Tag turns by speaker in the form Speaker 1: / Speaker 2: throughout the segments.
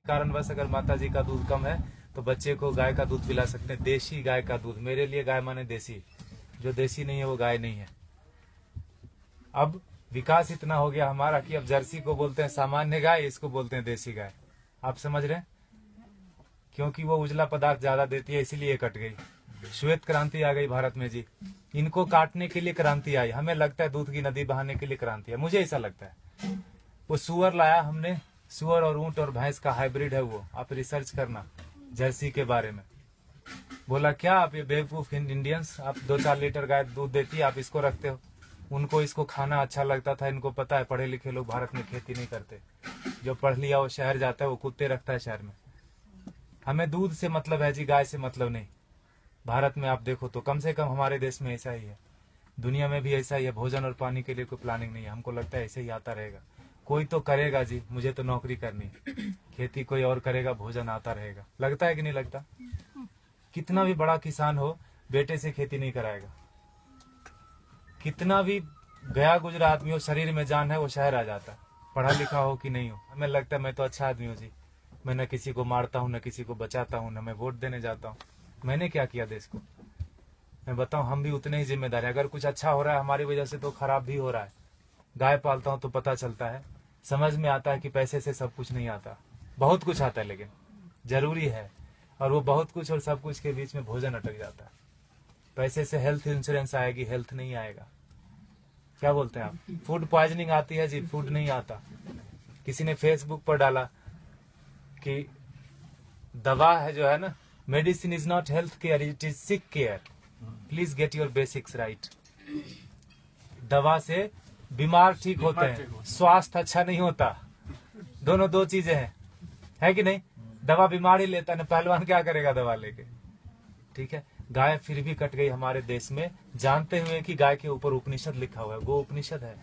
Speaker 1: कारणवश अगर माता जी का दूध कम है तो बच्चे को गाय का दूध पिला सकते हैं, देसी गाय का दूध। मेरे लिए गाय माने देसी, जो देसी नहीं है वो गाय नहीं है। अब विकास इतना हो गया हमारा कि अब जर्सी को बोलते हैं सामान्य गाय, इसको बोलते हैं देसी गाय। आप समझ रहे हैं? क्योंकि वो उजला पदार्थ ज्यादा देती है इसीलिए कट गई। श्वेत क्रांति आ गई भारत में जी, इनको काटने के लिए क्रांति आई। हमें लगता है दूध की नदी बहाने के लिए क्रांति है, मुझे ऐसा लगता है। वो सुअर लाया हमने, सुअर और ऊंट और भैंस का हाइब्रिड है वो, आप रिसर्च करना जर्सी के बारे में। बोला क्या आप ये बेवकूफ इंडियंस, आप 2-4 लीटर गाय दूध देती है, आप इसको रखते हो। उनको इसको खाना अच्छा लगता था, इनको पता है पढ़े लिखे लोग भारत में खेती नहीं करते। जो पढ़ लिया वो शहर जाता है, वो कुत्ते रखता है शहर में। हमें दूध से मतलब है जी, गाय से मतलब नहीं। भारत में आप देखो तो कम से कम हमारे देश में ऐसा ही है, दुनिया में भी ऐसा ही है। भोजन और पानी के लिए कोई प्लानिंग नहीं है। हमको लगता है ऐसे ही आता रहेगा। कोई तो करेगा जी, मुझे तो नौकरी करनी है, खेती कोई और करेगा, भोजन आता रहेगा। लगता है कि नहीं लगता? कितना भी बड़ा किसान हो, बेटे से खेती नहीं कराएगा। कितना भी गया गुजरा आदमी हो, शरीर में जान है, वो शहर आ जाता है, पढ़ा लिखा हो कि नहीं हो। हमें लगता है मैं तो अच्छा आदमी हूँ जी, मैं न किसी को मारता हूँ, न किसी को बचाता हूँ, न मैं वोट देने जाता हूँ। मैंने क्या किया देश को? मैं बताऊं, हम भी उतने ही जिम्मेदार है। अगर कुछ अच्छा हो रहा है हमारी वजह से तो खराब भी हो रहा है। गाय पालता हूं तो पता चलता है, समझ में आता है कि पैसे से सब कुछ नहीं आता, बहुत कुछ आता है लेकिन जरूरी है। और वो बहुत कुछ और सब कुछ के बीच में भोजन अटक जाता है। पैसे से हेल्थ इंश्योरेंस आएगी, हेल्थ नहीं आएगा। क्या बोलते हैं आप? फूड पॉइजनिंग आती है जी, फूड नहीं आता। किसी ने फेसबुक पर डाला कि दवा है जो है ना, medicine is not health care, it is sick care, please get your basics right. दवा से बीमार ठीक होते हैं, स्वास्थ्य अच्छा नहीं होता। दोनों दो चीजें हैं, है कि नहीं? दवा बीमार ही लेता है ना, पहलवान क्या करेगा दवा लेके? ठीक है, गाय फिर भी कट गई हमारे देश में, जानते हुए कि गाय के ऊपर उपनिषद लिखा हुआ है, गो उपनिषद है,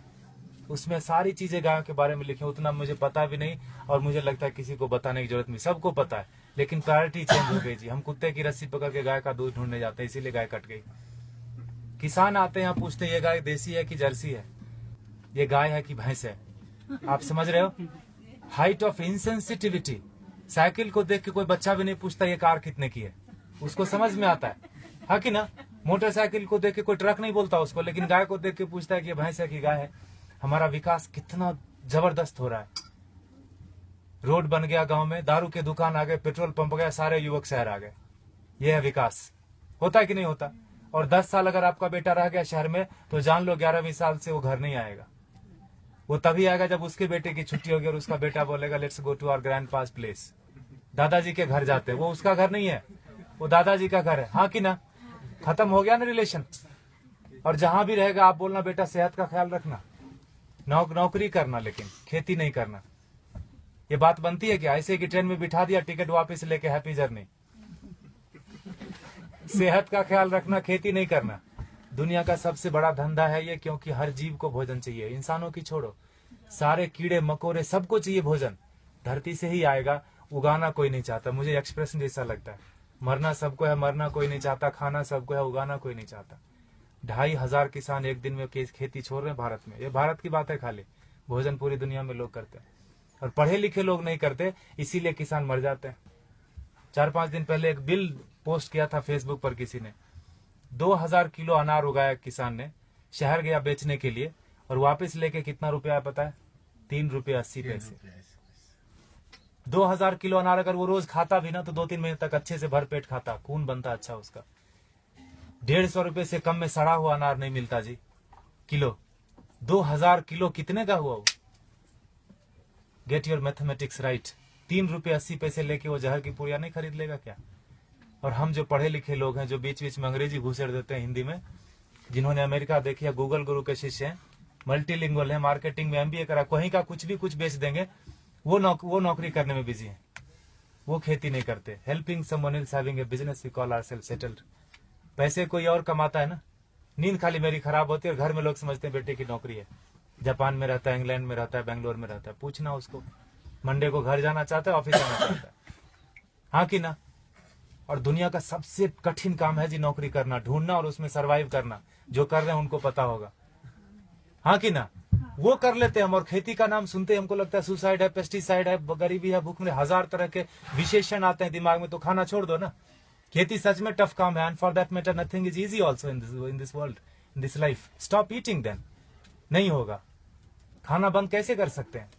Speaker 1: उसमें सारी चीजें गायों के बारे में लिखी। उतना मुझे पता भी नहीं, और मुझे लगता है किसी को बताने की जरूरत नहीं, सबको पता है। लेकिन प्रायोरिटी चेंज हो गई जी। हम कुत्ते की रस्सी पकड़ के गाय का दूध ढूंढने जाते हैं, इसीलिए गाय कट गई। किसान आते हैं, पूछते ये गाय देसी है कि जर्सी है, ये गाय है कि भैंस है। आप समझ रहे हो? Height of insensitivity. साइकिल को देख के कोई बच्चा भी नहीं पूछता ये कार कितने की है, उसको समझ में आता है कि ना? मोटरसाइकिल को देख के कोई ट्रक नहीं बोलता उसको, लेकिन गाय को देख के पूछता है कि ये भैंस है कि गाय है। हमारा विकास कितना जबरदस्त हो रहा है। रोड बन गया गांव में, दारू के दुकान आ गए, पेट्रोल पंप गया, सारे युवक शहर आ गए। यह है विकास। होता है कि नहीं होता? और 10 साल अगर आपका बेटा रह गया शहर में तो जान लो 11वीं साल से वो घर नहीं आएगा। वो तभी आएगा जब उसके बेटे की छुट्टी होगी और उसका बेटा बोलेगा let's go to our grandpa's place. दादाजी के घर जाते हैं, वो उसका घर नहीं है, वो दादाजी का घर है। हाँ कि ना? खत्म हो गया ना रिलेशन। और जहां भी रहेगा आप बोलना बेटा सेहत का ख्याल रखना, नौकरी करना, लेकिन खेती नहीं करना। ये बात बनती है क्या? ऐसे कि ट्रेन में बिठा दिया, टिकट वापस लेके हैप्पी जर्नी। सेहत का ख्याल रखना, खेती नहीं करना। दुनिया का सबसे बड़ा धंधा है ये, क्योंकि हर जीव को भोजन चाहिए। इंसानों की छोड़ो, सारे कीड़े मकोड़े सबको चाहिए भोजन। धरती से ही आएगा, उगाना कोई नहीं चाहता। मुझे एक्सप्रेशन जैसा लगता है, मरना सबको है, मरना कोई नहीं चाहता, खाना सबको है, उगाना कोई नहीं चाहता। 2,500 किसान एक दिन में खेती छोड़ रहे हैं भारत में। ये भारत की बात है खाली, भोजन पूरी दुनिया में लोग करते हैं और पढ़े लिखे लोग नहीं करते, इसीलिए किसान मर जाते हैं। 4-5 दिन पहले एक बिल पोस्ट किया था फेसबुक पर किसी ने, 2000 किलो अनार उगाया किसान ने, शहर गया बेचने के लिए और वापस लेके कितना रुपया पता है? 3 रुपये 80 पैसे। 2000 किलो अनार अगर वो रोज खाता भी ना तो 2-3 महीने तक अच्छे से भरपेट खाता, खून बनता अच्छा उसका। 150 रुपए से कम में सड़ा हुआ अनार नहीं मिलता जी किलो। 2000 किलो कितने का हुआ वो? Get your mathematics right. 3 रुपये 80 पैसे लेके वो जहर की पुड़िया नहीं खरीद लेगा क्या? और हम जो पढ़े लिखे लोग हैं, जो बीच बीच में अंग्रेजी घुसेड़ देते हैं हिंदी में, जिन्होंने अमेरिका देखी है, गूगल गुरु के शिष्य हैं, मल्टीलिंगुअल है, मार्केटिंग में MBA करा, कहीं का कुछ भी कुछ बेच देंगे, वो नौकरी करने में बिजी है, वो खेती नहीं करते। Helping someone else having a business we call ourself settled. पैसे कोई और कमाता है ना, नींद खाली मेरी खराब होती है और घर में लोग समझते हैं बेटे की नौकरी है। जापान में रहता है, इंग्लैंड में रहता है, बेंगलोर में रहता है, पूछना उसको। मंडे को घर जाना चाहता है, ऑफिस जाना चाहता है, हाँ कि ना? और दुनिया का सबसे कठिन काम है जी नौकरी करना, ढूंढना और उसमें सरवाइव करना। जो कर रहे हैं उनको पता होगा, हाँ कि ना? वो कर लेते हैं हम, और खेती का नाम सुनते हमको लगता है सुसाइड है, पेस्टिसाइड है, गरीबी है, भूख में, हजार तरह के विशेषण आते हैं दिमाग में, तो खाना छोड़ दो ना। खेती सच में टफ काम है, and for that matter nothing is easy also in this world, in this life. Stop eating then. नहीं होगा। खाना बंद कैसे कर सकते हैं?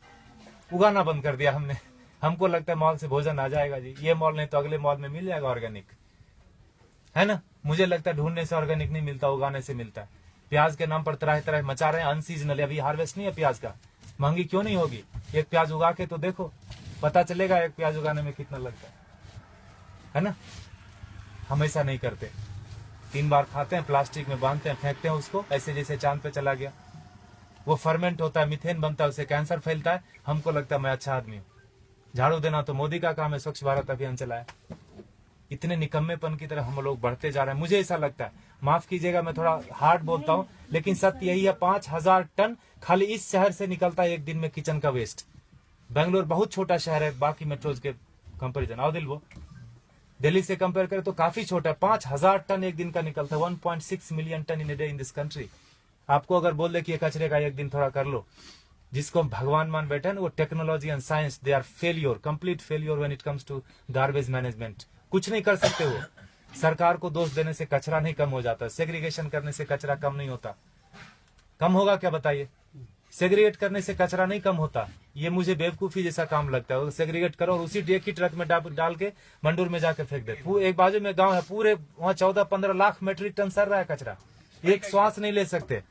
Speaker 1: उगाना बंद कर दिया हमने। हमको लगता है मॉल से भोजन आ जाएगा जी, ये मॉल नहीं तो अगले मॉल में मिल जाएगा ऑर्गेनिक, है ना। मुझे लगता है ढूंढने से ऑर्गेनिक नहीं मिलता, उगाने से मिलता है। प्याज के नाम पर तरह तरह मचा रहे हैं, अनसीजनल, अभी हार्वेस्ट नहीं है प्याज का, महंगी क्यों नहीं होगी? एक प्याज उगा के तो देखो, पता चलेगा एक प्याज उगाने में कितना लगता है ना। हमेशा नहीं करते, 3 बार खाते हैं, प्लास्टिक में बांधते हैं, फेंकते हैं उसको, ऐसे जैसे चांद पे चला गया। वो फर्मेंट होता है, मीथेन बनता है, उससे कैंसर फैलता है। हमको लगता है मैं अच्छा आदमी हूँ। झाड़ू देना तो मोदी का काम है, स्वच्छ भारत अभियान चलाया। इतने निकम्मेपन की तरफ हम लोग बढ़ते जा रहे हैं। मुझे ऐसा लगता है, माफ कीजिएगा मैं थोड़ा हार्ड बोलता हूँ, लेकिन सत्य यही है, 5000 टन खाली इस शहर से निकलता है एक दिन में किचन का वेस्ट। बेंगलोर बहुत छोटा शहर है बाकी मेट्रोज के कंपेरिजन, आओ दिल वो दिल्ली से कंपेयर करें तो काफी छोटा है। 5000 टन एक दिन का निकलता है, 1.6 million ton in a day in this country. आपको अगर बोल दे कि ये कचरे का एक दिन थोड़ा कर लो, जिसको भगवान मान बैठे हैं, वो technology and science, they are failure, complete failure when it comes to garbage management. कुछ नहीं कर सकते वो। सरकार को दोष देने से कचरा नहीं कम हो जाता, सेग्रीगेशन करने से कचरा कम नहीं होता। कम होगा क्या बताइए? सेग्रीगेट करने से कचरा नहीं कम होता। ये मुझे बेवकूफी जैसा काम लगता है। सेग्रीगेट करो और उसी एक ही ट्रक में डाल के मंडूर में जाके फेंक दे। एक बाजू में गांव है, पूरे वहां 14-15 लाख मेट्रिक टन सर रहा है कचरा, एक श्वास नहीं ले सकते।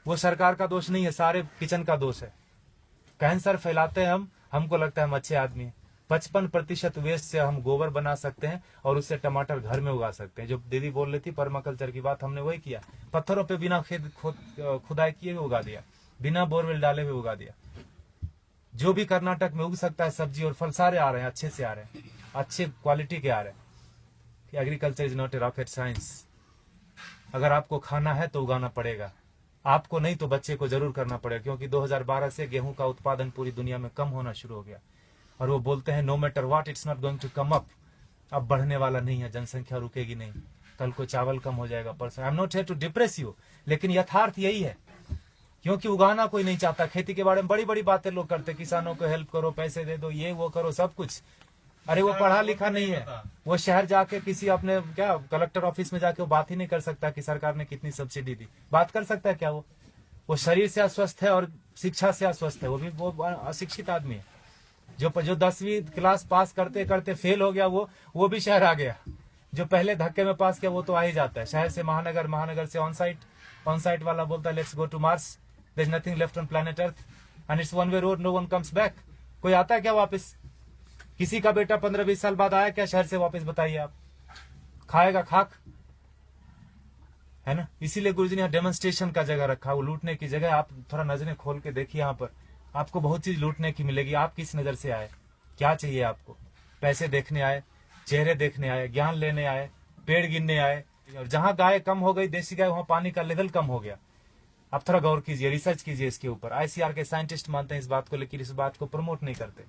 Speaker 1: वो सरकार का दोष नहीं है, सारे किचन का दोष है। कैंसर फैलाते हैं हमको लगता है हम अच्छे आदमी हैं। 55% वेस्ट से हम गोबर बना सकते हैं और उससे टमाटर घर में उगा सकते हैं। जो दीदी बोल रही थी पर्माकल्चर की बात, हमने वही किया। पत्थरों पे बिना खुदाई किए हुए उगा दिया, बिना बोरवेल डाले हुए उगा दिया। जो भी कर्नाटक में उग सकता है सब्जी और फल सारे आ रहे हैं, अच्छे से आ रहे हैं, अच्छे क्वालिटी के आ रहे हैं। Agriculture is not a rocket science. अगर आपको खाना है तो उगाना पड़ेगा, आपको नहीं तो बच्चे को जरूर करना पड़ेगा। क्योंकि 2012 से गेहूं का उत्पादन पूरी दुनिया में कम होना शुरू हो गया, और वो बोलते हैं no matter what it's not going to come up. अब बढ़ने वाला नहीं है, जनसंख्या रुकेगी नहीं। कल को चावल कम हो जाएगा, परसों। I am not here to depress you, लेकिन यथार्थ यही है। क्योंकि उगाना कोई नहीं चाहता। खेती के बारे में बड़ी बड़ी बातें लोग करते, किसानों को हेल्प करो, पैसे दे दो, ये वो करो, सब कुछ। अरे वो पढ़ा लिखा नहीं है, वो शहर जाके किसी अपने क्या कलेक्टर ऑफिस में जाके वो बात ही नहीं कर सकता कि सरकार ने कितनी सब्सिडी दी। बात कर सकता है क्या? वो शरीर से अस्वस्थ है और शिक्षा से अस्वस्थ है। वो अशिक्षित आदमी है। जो 10वीं क्लास पास करते करते फेल हो गया, वो भी शहर आ गया। जो पहले धक्के में पास किया वो तो आ ही जाता है। शहर से महानगर, महानगर से ऑन साइट वाला बोलता है let's go to Mars, there is nothing left on planet Earth and it's one way road, no one comes back. कोई आता है क्या वापस? किसी का बेटा 15-20 साल बाद आया क्या शहर से वापस? बताइए आप। खाएगा खाक, है ना। इसीलिए गुरुजी ने यहाँ डेमोन्स्ट्रेशन का जगह रखा, वो लूटने की जगह। आप थोड़ा नजरें खोल के देखिए, यहाँ पर आपको बहुत चीज लूटने की मिलेगी। आप किस नजर से आए? क्या चाहिए आपको? पैसे देखने आए, चेहरे देखने आए, ज्ञान लेने आए, पेड़ गिनने आए? और जहां गाय कम हो गई, देसी गाय, वहां पानी का लेवल कम हो गया। आप थोड़ा गौर कीजिए, रिसर्च कीजिए इसके ऊपर। ICR के साइंटिस्ट मानते हैं इस बात को, लेकिन इस बात को प्रमोट नहीं करते।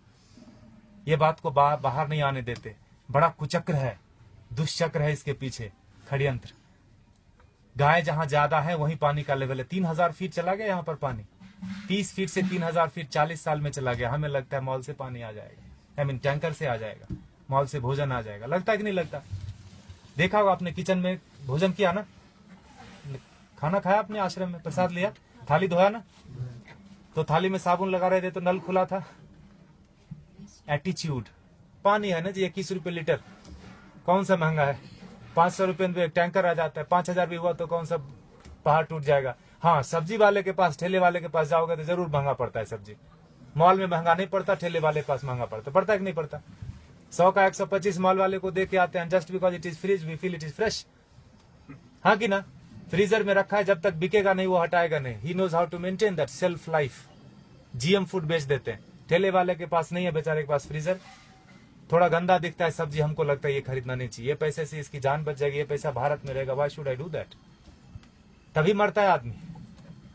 Speaker 1: ये बात को बाहर नहीं आने देते। बड़ा कुचक्र है, दुष्चक्र है इसके पीछे, षड्यंत्र। गाय जहां ज्यादा है वहीं पानी का लेवल है। 3000 फीट चला गया यहाँ पर पानी, 30 फीट से 3000 फीट 40 साल में चला गया। हमें लगता है मॉल से पानी आ जाएगा, टैंकर से आ जाएगा, मॉल से भोजन आ जाएगा। लगता है कि नहीं लगता? देखा होगा आपने, किचन में भोजन किया ना, खाना खाया आपने, आश्रम में प्रसाद लिया, थाली धोया ना, तो थाली में साबुन लगा रहे थे तो नल खुला था। एटीट्यूड। पानी है ना जी 21 रुपए लीटर, कौन सा महंगा है? 500 रुपए में एक टैंकर आ जाता है। 5000 भी हुआ तो कौन सा पहाड़ टूट जाएगा। हाँ, सब्जी वाले के पास, ठेले वाले के पास जाओगे तो जरूर महंगा पड़ता है सब्जी। मॉल में महंगा नहीं पड़ता, ठेले वाले के पास महंगा पड़ता है कि नहीं पड़ता? 100 का 125 मॉल वाले को दे के आते हैं, just because it is fridge we feel it is fresh. हाँ कि ना? फ्रीजर में रखा है, जब तक बिकेगा नहीं वो हटाएगा नहीं। He knows how to maintain that self life. GM food बेच देते हैं। ठेले वाले के पास नहीं है, बेचारे के पास फ्रीजर। थोड़ा गंदा दिखता है सब्जी, हमको लगता है ये खरीदना नहीं चाहिए, पैसे से इसकी जान बच जाएगी, ये पैसा भारत में रहेगा, why should I do that? तभी मरता है आदमी,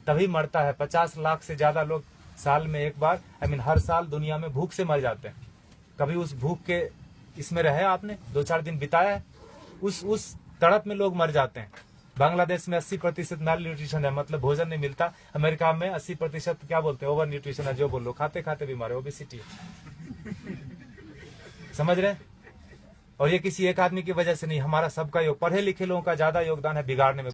Speaker 1: तभी मरता है। 50 लाख से ज्यादा लोग साल में एक बार, हर साल दुनिया में भूख से मर जाते हैं। कभी उस भूख के इसमें रहे आपने, 2-4 दिन बिताया है? उस तड़प में लोग मर जाते हैं। बांग्लादेश में 80% माल न्यूट्रिशन है, मतलब भोजन नहीं मिलता। अमेरिका में 80% क्या बोलते हैं, ओवर न्यूट्रिशन है, जो बोलो, खाते खाते बीमार है, ओबेसिटी। समझ रहे? और ये किसी एक आदमी की वजह से नहीं, हमारा सबका योग, पढ़े लिखे लोगों का ज्यादा योगदान है बिगाड़ने में।